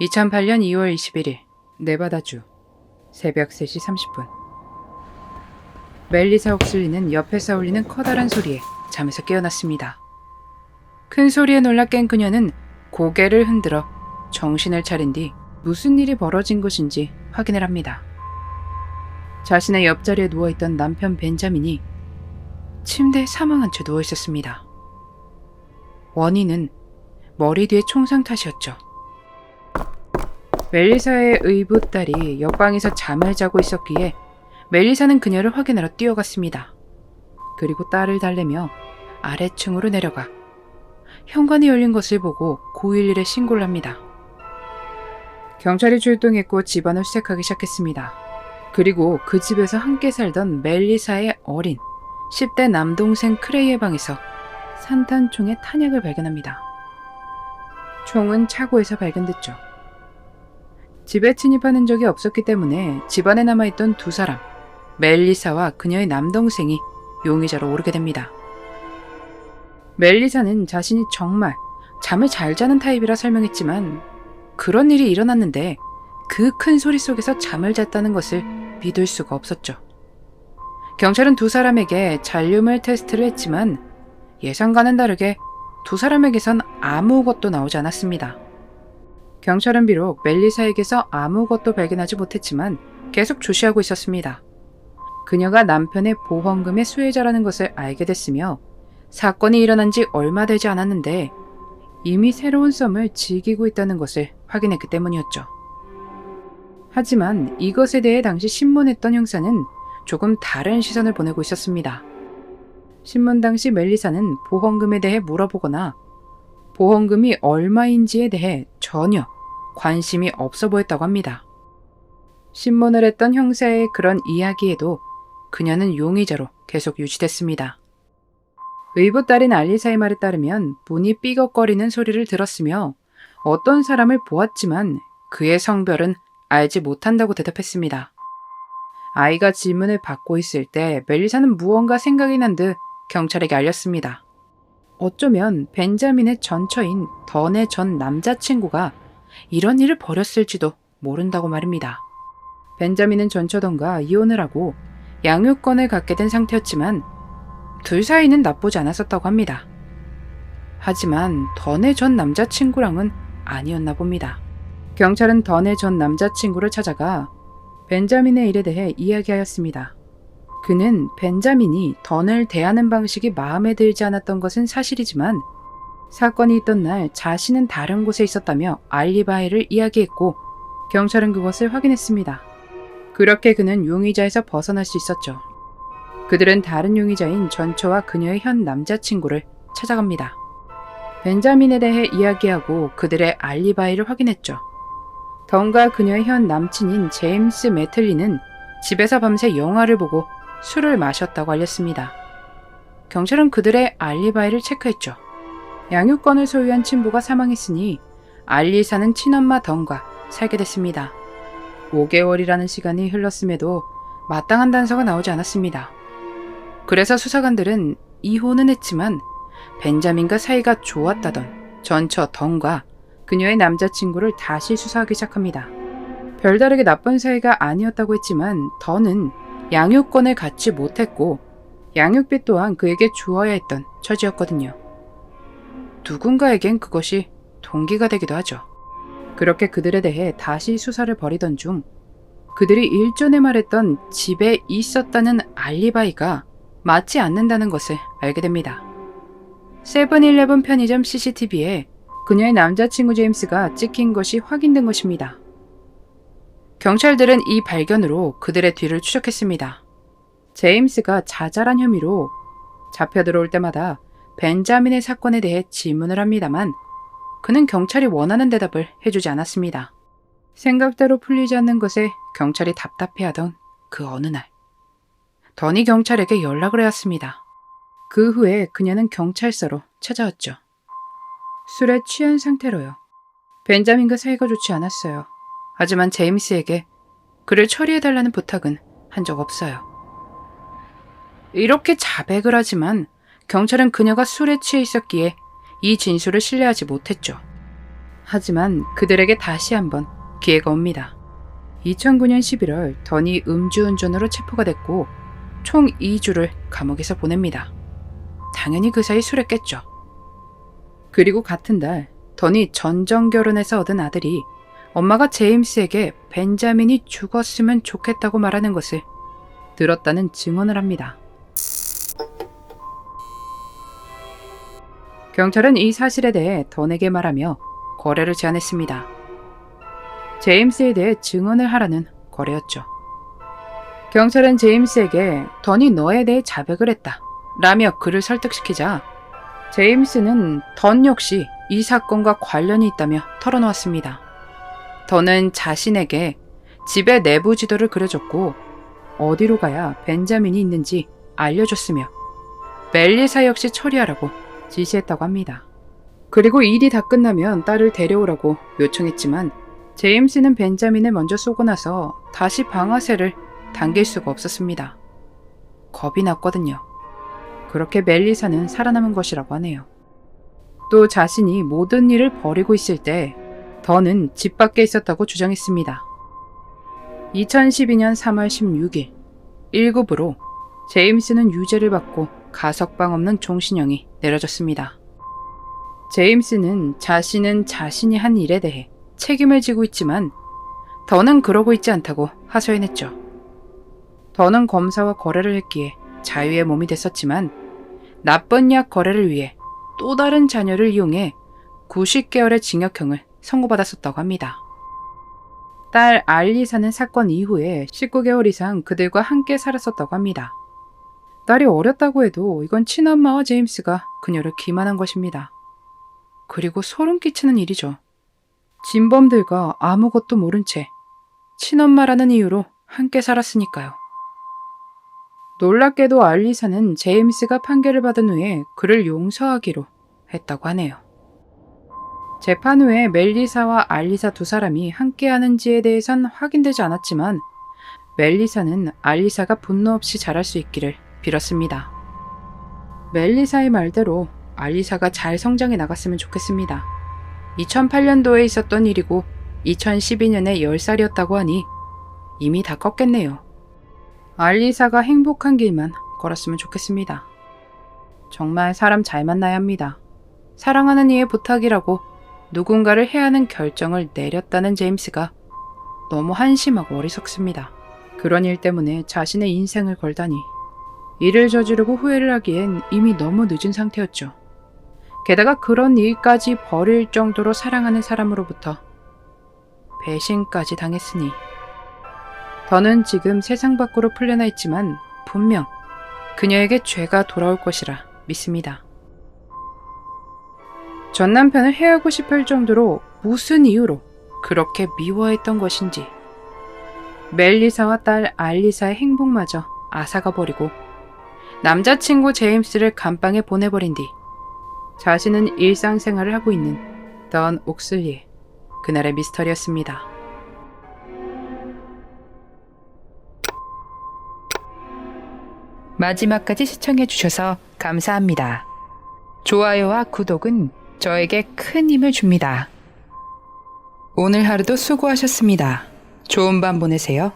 2008년 2월 21일 네바다주 새벽 3시 30분 멜리사 옥슬리는 옆에서 울리는 커다란 소리에 잠에서 깨어났습니다. 큰 소리에 놀라 깬 그녀는 고개를 흔들어 정신을 차린 뒤 무슨 일이 벌어진 것인지 확인을 합니다. 자신의 옆자리에 누워있던 남편 벤자민이 침대에 사망한 채 누워있었습니다. 원인은 머리 뒤에 총상탓이었죠. 멜리사의 의붓딸이 옆방에서 잠을 자고 있었기에 멜리사는 그녀를 확인하러 뛰어갔습니다. 그리고 딸을 달래며 아래층으로 내려가 현관이 열린 것을 보고 911에 신고를 합니다. 경찰이 출동했고 집안을 수색하기 시작했습니다. 그리고 그 집에서 함께 살던 멜리사의 어린 10대 남동생 크레이의 방에서 산탄총의 탄약을 발견합니다. 총은 차고에서 발견됐죠. 집에 침입하는 적이 없었기 때문에 집안에 남아있던 두 사람, 멜리사와 그녀의 남동생이 용의자로 오르게 됩니다. 멜리사는 자신이 정말 잠을 잘 자는 타입이라 설명했지만 그런 일이 일어났는데 그 큰 소리 속에서 잠을 잤다는 것을 믿을 수가 없었죠. 경찰은 두 사람에게 잔류물 테스트를 했지만 예상과는 다르게 두 사람에게선 아무것도 나오지 않았습니다. 경찰은 비록 멜리사에게서 아무것도 발견하지 못했지만 계속 조시하고 있었습니다. 그녀가 남편의 보험금의 수혜자라는 것을 알게 됐으며 사건이 일어난 지 얼마 되지 않았는데 이미 새로운 썸을 즐기고 있다는 것을 확인했기 때문이었죠. 하지만 이것에 대해 당시 신문했던 형사는 조금 다른 시선을 보내고 있었습니다. 신문 당시 멜리사는 보험금에 대해 물어보거나 보험금이 얼마인지에 대해 전혀 관심이 없어 보였다고 합니다. 신문을 했던 형사의 그런 이야기에도 그녀는 용의자로 계속 유지됐습니다. 의붓딸인 알리사의 말에 따르면 문이 삐걱거리는 소리를 들었으며 어떤 사람을 보았지만 그의 성별은 알지 못한다고 대답했습니다. 아이가 질문을 받고 있을 때 멜리사는 무언가 생각이 난 듯 경찰에게 알렸습니다. 어쩌면 벤자민의 전처인 던의 전 남자친구가 이런 일을 벌였을지도 모른다고 말입니다. 벤자민은 전처던과 이혼을 하고 양육권을 갖게 된 상태였지만 둘 사이는 나쁘지 않았었다고 합니다. 하지만 던의 전 남자친구랑은 아니었나 봅니다. 경찰은 던의 전 남자친구를 찾아가 벤자민의 일에 대해 이야기하였습니다. 그는 벤자민이 던을 대하는 방식이 마음에 들지 않았던 것은 사실이지만 사건이 있던 날 자신은 다른 곳에 있었다며 알리바이를 이야기했고 경찰은 그것을 확인했습니다. 그렇게 그는 용의자에서 벗어날 수 있었죠. 그들은 다른 용의자인 전처와 그녀의 현 남자친구를 찾아갑니다. 벤자민에 대해 이야기하고 그들의 알리바이를 확인했죠. 던과 그녀의 현 남친인 제임스 매틀리는 집에서 밤새 영화를 보고 술을 마셨다고 알렸습니다. 경찰은 그들의 알리바이를 체크했죠. 양육권을 소유한 친부가 사망했으니 알리사는 친엄마 던과 살게 됐습니다. 5개월이라는 시간이 흘렀음에도 마땅한 단서가 나오지 않았습니다. 그래서 수사관들은 이혼은 했지만 벤자민과 사이가 좋았다던 전처 던과 그녀의 남자친구를 다시 수사하기 시작합니다. 별다르게 나쁜 사이가 아니었다고 했지만 던은 양육권을 갖지 못했고 양육비 또한 그에게 주어야 했던 처지였거든요. 누군가에겐 그것이 동기가 되기도 하죠. 그렇게 그들에 대해 다시 수사를 벌이던 중 그들이 일전에 말했던 집에 있었다는 알리바이가 맞지 않는다는 것을 알게 됩니다. 세븐일레븐 편의점 CCTV에 그녀의 남자친구 제임스가 찍힌 것이 확인된 것입니다. 경찰들은 이 발견으로 그들의 뒤를 추적했습니다. 제임스가 자잘한 혐의로 잡혀 들어올 때마다 벤자민의 사건에 대해 질문을 합니다만 그는 경찰이 원하는 대답을 해주지 않았습니다. 생각대로 풀리지 않는 것에 경찰이 답답해하던 그 어느 날 던이 경찰에게 연락을 해왔습니다. 그 후에 그녀는 경찰서로 찾아왔죠. 술에 취한 상태로요. 벤자민과 사이가 좋지 않았어요. 하지만 제임스에게 그를 처리해달라는 부탁은 한 적 없어요. 이렇게 자백을 하지만 경찰은 그녀가 술에 취해 있었기에 이 진술을 신뢰하지 못했죠. 하지만 그들에게 다시 한번 기회가 옵니다. 2009년 11월 던이 음주운전으로 체포가 됐고 총 2주를 감옥에서 보냅니다. 당연히 그 사이 술에 깼죠. 그리고 같은 달 던이 전정결혼해서 얻은 아들이 엄마가 제임스에게 벤자민이 죽었으면 좋겠다고 말하는 것을 들었다는 증언을 합니다. 경찰은 이 사실에 대해 던에게 말하며 거래를 제안했습니다. 제임스에 대해 증언을 하라는 거래였죠. 경찰은 제임스에게 던이 너에 대해 자백을 했다 라며 그를 설득시키자 제임스는 던 역시 이 사건과 관련이 있다며 털어놓았습니다. 던은 자신에게 집의 내부 지도를 그려줬고 어디로 가야 벤자민이 있는지 알려줬으며 멜리사 역시 처리하라고 지시했다고 합니다. 그리고 일이 다 끝나면 딸을 데려오라고 요청했지만 제임스는 벤자민을 먼저 쏘고 나서 다시 방아쇠를 당길 수가 없었습니다. 겁이 났거든요. 그렇게 멜리사는 살아남은 것이라고 하네요. 또 자신이 모든 일을 벌이고 있을 때 던은 집 밖에 있었다고 주장했습니다. 2012년 3월 16일 1급으로 제임스는 유죄를 받고 가석방 없는 종신형이 내려졌습니다. 제임스는 자신은 자신이 한 일에 대해 책임을 지고 있지만 던은 그러고 있지 않다고 하소연했죠. 던은 검사와 거래를 했기에 자유의 몸이 됐었지만 나쁜 약 거래를 위해 또 다른 자녀를 이용해 90개월의 징역형을 선고받았었다고 합니다. 딸 알리사는 사건 이후에 19개월 이상 그들과 함께 살았었다고 합니다. 딸이 어렸다고 해도 이건 친엄마와 제임스가 그녀를 기만한 것입니다. 그리고 소름 끼치는 일이죠. 진범들과 아무것도 모른 채 친엄마라는 이유로 함께 살았으니까요. 놀랍게도 알리사는 제임스가 판결을 받은 후에 그를 용서하기로 했다고 하네요. 재판 후에 멜리사와 알리사 두 사람이 함께하는지에 대해선 확인되지 않았지만 멜리사는 알리사가 분노 없이 자랄 수 있기를 빌었습니다. 멜리사의 말대로 알리사가 잘 성장해 나갔으면 좋겠습니다. 2008년도에 있었던 일이고 2012년에 10살이었다고 하니 이미 다 컸겠네요. 알리사가 행복한 길만 걸었으면 좋겠습니다. 정말 사람 잘 만나야 합니다. 사랑하는 이의 부탁이라고 누군가를 해야 하는 결정을 내렸다는 제임스가 너무 한심하고 어리석습니다. 그런 일 때문에 자신의 인생을 걸다니 일을 저지르고 후회를 하기엔 이미 너무 늦은 상태였죠. 게다가 그런 일까지 벌일 정도로 사랑하는 사람으로부터 배신까지 당했으니 더는 지금 세상 밖으로 풀려나 있지만 분명 그녀에게 죄가 돌아올 것이라 믿습니다. 전 남편을 해하고 싶을 정도로 무슨 이유로 그렇게 미워했던 것인지 멜리사와 딸 알리사의 행복마저 앗아가 버리고 남자친구 제임스를 감방에 보내버린 뒤 자신은 일상생활을 하고 있는 던 옥슬리의 그날의 미스터리였습니다. 마지막까지 시청해주셔서 감사합니다. 좋아요와 구독은 저에게 큰 힘을 줍니다. 오늘 하루도 수고하셨습니다. 좋은 밤 보내세요.